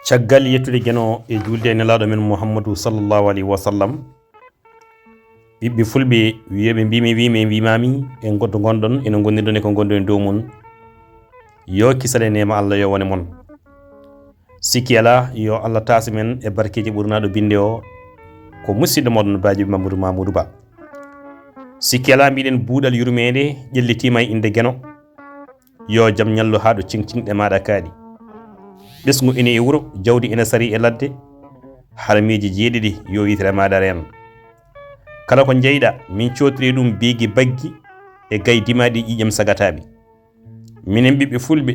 caggal yettude geno e julde nelaɗo men Muhammadu sallallahu alaihi wasallam ɓiɓɓe fulɓe wiyeɓe wimi wimami en goddo gondon ene gondirdon e ko gondon dow mun yo kisale nema Allah yo wone mon sikki ala yo Allah taasi men e barkeji ɓurnaɗo binde o ko musidɗo moɗon Badji Mamadou Ba sikki ala mbiɗen buuɗal yurmede ƴellitima e inde geno yo jam ñallo haɗo ciŋciŋɗe maɗa kaaɗi ɓesgu ene e wuro jawdi ene sari e ladde harmiji jeeɗiɗi yo yitere maɗa ren kala ko jeyɗa min cotiri ɗum beegi baggi e gaydimaɗi ƴiƴam sagataɓe minen ɓiɓɓe fulɓe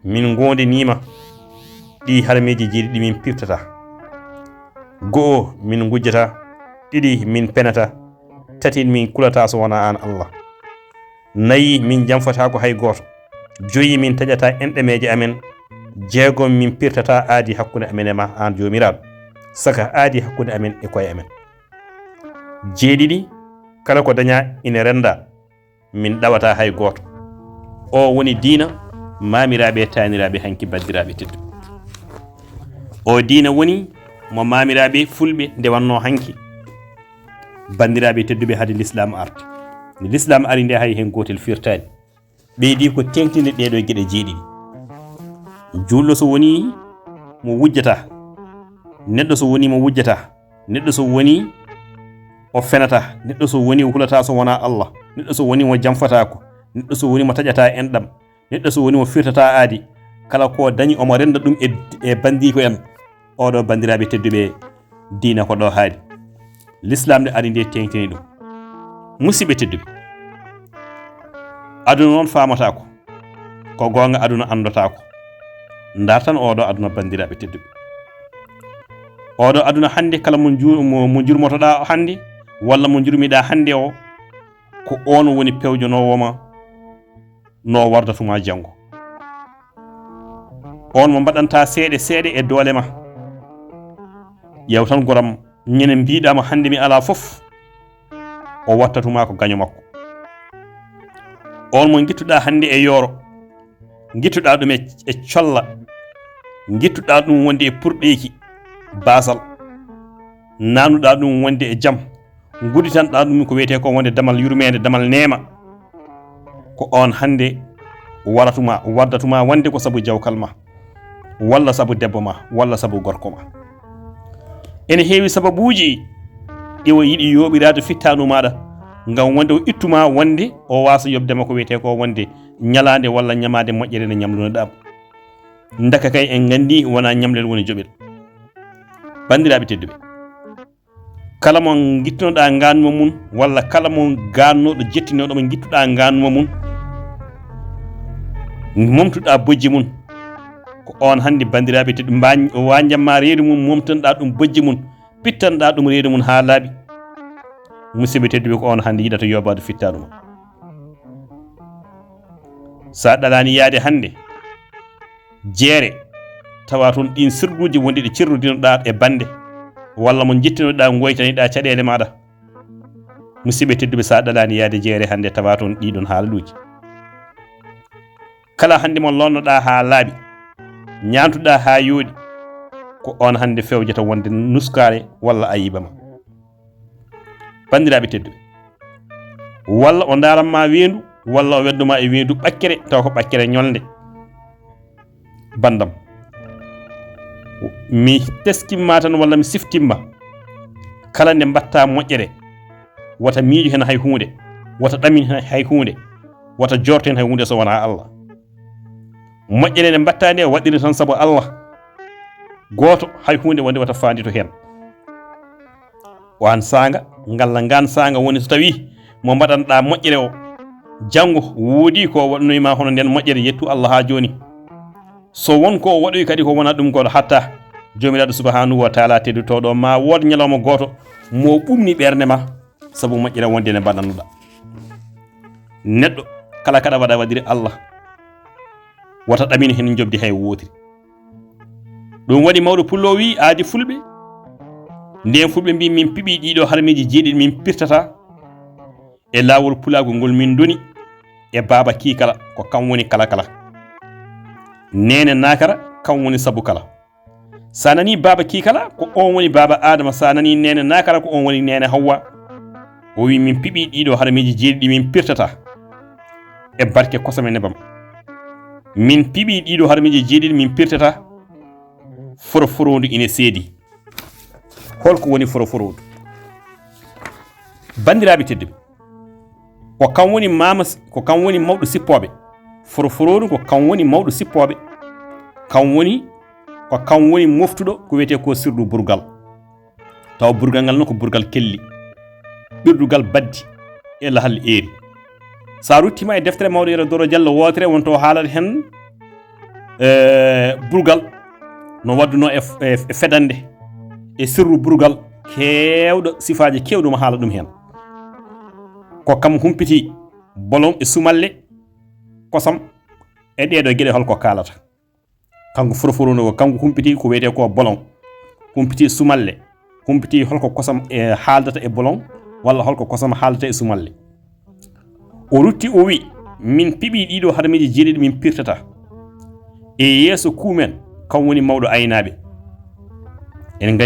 min gondenima ɗi harmiji jeeɗiɗi min piftata go'o min gujjata ɗiɗi min penata tati min kulata so wona an Allah nayi min jamfata ko hay goto joyi min taƴata enɗemeje amen jeegom min pirtata aadi hakkude amen e ma an jomiraɗo saka aadi hakkude amen e koye amen jeeɗiɗi kala ko daña ina renda min ɗawata hay goto o woni diina mamiraɓe taniraɓe hanki baddiraɓe teddu o diina woni mo mamiraɓe fulɓe nde wanno hanki bandiraɓe tedduɓe haade l'islam arti nde l'islam ari nde hay hen gotel firtani ɓeydi ko tengtinde ɗeɗo gueɗe jeeɗiɗi julɗo so woni mo wujjata neɗɗo so woni mo wujjata neɗɗo so woni o fenata neɗɗo so woni o hulata so wona Allah neɗɗo so woni mo jamfatako neɗɗo so woni mo taƴata enɗam neɗɗo so woni mo firtata aadi kala ko dañi omo renda ɗum e bandiko en oɗo bandiraɓe tedduɓe diina ko ɗo haali l'islam nde ari nde tengtini ɗum musidɓe tedduɓe aduna noon famatako ko gonga aduna andotako dartan oɗo aduna bandiraɓe tedduɓe oɗo aduna hande kala mo jurmotoɗa hande walla mo jurmiɗa hande o ko on woni pewjonowoma no wardatuma janggo on mo mbaɗanta seeɗe e doole ma ƴew tan goram ñene mbiɗama hande mi ala foof o wattatuma ko gaño makko on mo guittuɗa hande e yooro guittuɗa ɗum e colla guittuɗa ɗum wonde e purɗeki basal nanuɗa ɗum wonde e jaam gudditanɗa ɗum ko wiyete ko wonde damal yurmede damal neema ko on hande wardatuma wonde ko saabu jawkal ma walla saabu debbo ma walla saabu gorko ma ene heewi sababuji ɗiwo yiɗi yoɓirade fittanu maɗa ngam wonde o ittuma wonde o wasa yobdema ko wiyete ko wonde ñalade walla ñamade moƴƴere nde ñamlunoɗam daka kay en gandi wona ñamlel woni joɓel bandiraɓe tedduɓe kala mo guittunoɗa ganuma mum walla kala mo gannoɗo jettinoɗo mo guittuɗa ganuma mum momtuɗa bojji mum ko on hande bandiraɓe tedduɓe wajamma reedu mum momtanɗa ɗum bojji mum pittanɗa ɗum reedu mum ha laaɓi musidɓe tedduɓe ko on hande yiɗata yobade fittaɗuma sa ɗalani yaade hande jeere tawa toon ɗin sirruji wonɗi ɗe cirrudinoɗa e bande walla mo jettinoɗa goytaniɗa caɗele maɗa musidɓe tedduɓe sa ɗalani yaade jeere hande tawa toon ɗiɗon haalaluji kala hande mo lonnoɗa ha laaɓi ñantuɗa ha yooɗi ko on hande fewjata wonde nuskare walla ayibama bandiraɓe tedduɓe walla o daranma wendu walla o wedduma e wendu ɓakkere taw ko ɓakkere ñolde bandam mi teskimma tan walla mi siftimma kala nde mbatta moƴƴere wata miijo hen hay hunde wata ɗamin hen hay hunde wata jorto hen hay hunde so wona Allah moƴƴere nde mbatta nde waɗiri tan saabu Allah goto hay hunde wonde wata fandito hen wan sanga ngalla ngan sanga woni so tawi mo mbaɗanɗa moƴƴere o janggo woodi ko waɗnoyma hono nden moƴƴere yettu Allah ha joni so wonko o waɗoy kadi ko wona ɗum goto hatta jomiraɗo subhanahu wa taala teddutoɗo ma wood ñalawma goto mo ɓumni ɓerde ma saabu moƴƴere wonde nde mbaɗannoɗa neɗɗo kala kaɗa waɗa waɗiri Allah wata ɗamini hen jobdi hay wotiri ɗum waɗi mawɗo pullo wi aadi fulɓe nden fulɓe mbi min piɓi ɗiɗo harmiji jeeɗiɗi min pirtata e lawol pulagol ngol min doni e baba kikala ko kam woni kala nene nakara kam woni sabu kala sa nani baba kikala ko on woni baba adama, sa nani nene nakala ko on woni nene hawwa. O wi min piɓi ɗiɗo harmiji jeeɗiɗi min pirtata e barke kosam e nebam. Min piɓi ɗiɗo harmiji jeeɗiɗi min pirtata foroforondu ine seedi. Holko woni foroforondu? Bandiraɓe tedduɓe, ko kam woni ko kam woni mawɗo sippoɓe. Foroforondu ko kam woni mawɗo sippoɓe, ko kam woni moftuɗo ko wiyete ko sirdu burgal. Taw burgal ngal non ko burgal kelli, ɓirdugal baddi e lahal eeri. Sa ruttima e deftere mawɗo Yero Doro Diallo wotere wonto haalata hen burgal no wadduno e fedande e sirru burgal kewɗo sifaji kewɗo mo haala ɗum hen. Ko kam humpiti bolon e sumalle kosam e ɗeɗo gueɗe holko kalata. Kanko foroforondu ko kanko humpiti ko wiyete ko bolon, humpiti sumalle, humpiti holko kosam e haaldata e bolon walla holko kosam haaldata e sumalle. O rutti o wi min piɓi ɗiɗo harmiji jeeɗiɗi min pirtata e yeeso kuumen kam woni mawɗo aynaɓe. en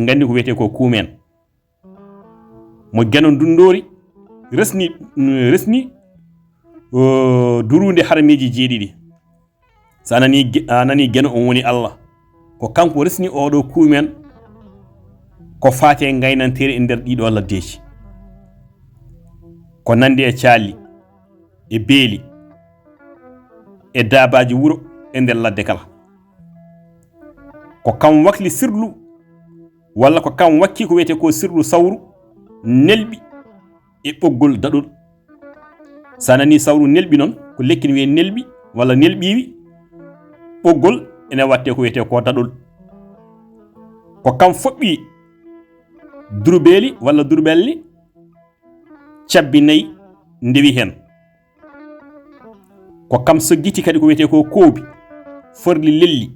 gandi ko wiyete ko kuumen mo geno ndundori resni durunde harmiji jeeɗiɗi. sa nani geno on woni Allah, ko kanko resni oɗo kuumen ko faate gaynantere e nder ɗiɗo laddeji, ko nandi e caali e beeli e daabaji wuro e nder ladde kala. Ko kam wakli sirlu walla ko kam wakki ko wiyete ko sirlu sawru nelɓi e ɓoggol daɗol. sa nani sawru nelɓi noon ko lekki ne wiye nelɓi walla nelɓiwi, ɓoggol ene watte ko wiyete ko daɗol. Ko kam foɓɓi durbeeli walla durbelli cabbi nayyi ndewi hen. Ko kam soggiti kadi ko wiyete ko koobi forli lelli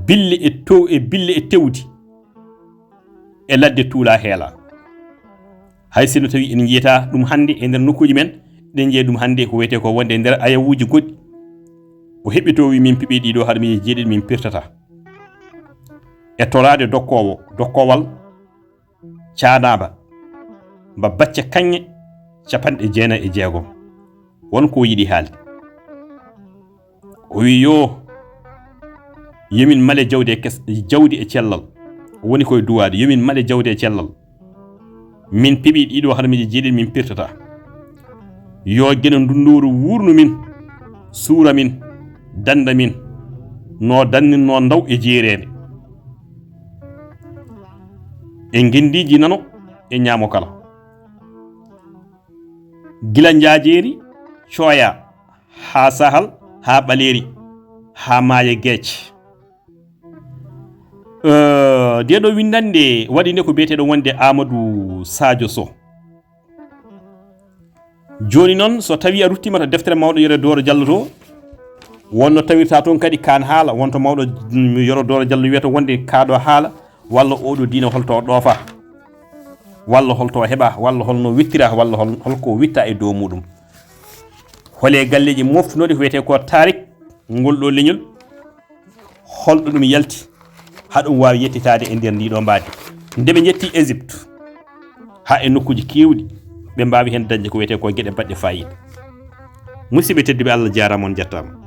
bille e tewdi e ladde tuula heela. hay sino tawi en jiyata ɗum hande e nder nokkuji men, ɗen jiya ɗum hande ko wiyete ko wonde e nder ayawuji goɗɗi. O heɓito wi min piɓi ɗiɗo harmiji jeeɗiɗi min pirtata e torade dokkowal caanaba mba bacce kanŋe 96 wonko o yiɗi haalde. O wi yomin male jawdi e cellal, woni koye duwade, yomin male jawdi e cellal. Min piɓi ɗiɗo harmiji jeeɗiɗi min pirtata. Yo geno ndundoru wurnu min, suura min, danda min, no danninno ndaw e jeerede, e gendiji nano e ñaamo kala. Gila njaajeeri coya ha sahal ha ɓaleeri ha maaye geec. Deɗo windande waɗi nde ko biyeteɗo wonde Amadou Sadio Sow. Joni noon so tawi a ruttima to deftere mawɗo Yero Doro Diallo to, wonno tawirta toon kadi kan haala, wonto mawɗo Yero Doro Diallo wiyata wonde kaɗo haala walla oɗo diina holto ɗoofa, walla holto heɓa, walla holno wittira, walla holko witta e dow muɗum. Hole galleji moftunoɗi ko wiyete ko tarik ngol ɗo leñol, holɗo ɗum yalti haɗum wawi yettitade e nder ndiɗo mbaadi. Nde ɓe jetti Égypte ha e nokkuji kewɗi ɓe mbawi hen dañde ko wiyete ko gueɗe baɗɗe fayida. Musidɓe tedduɓe, Allah jarama on jettama.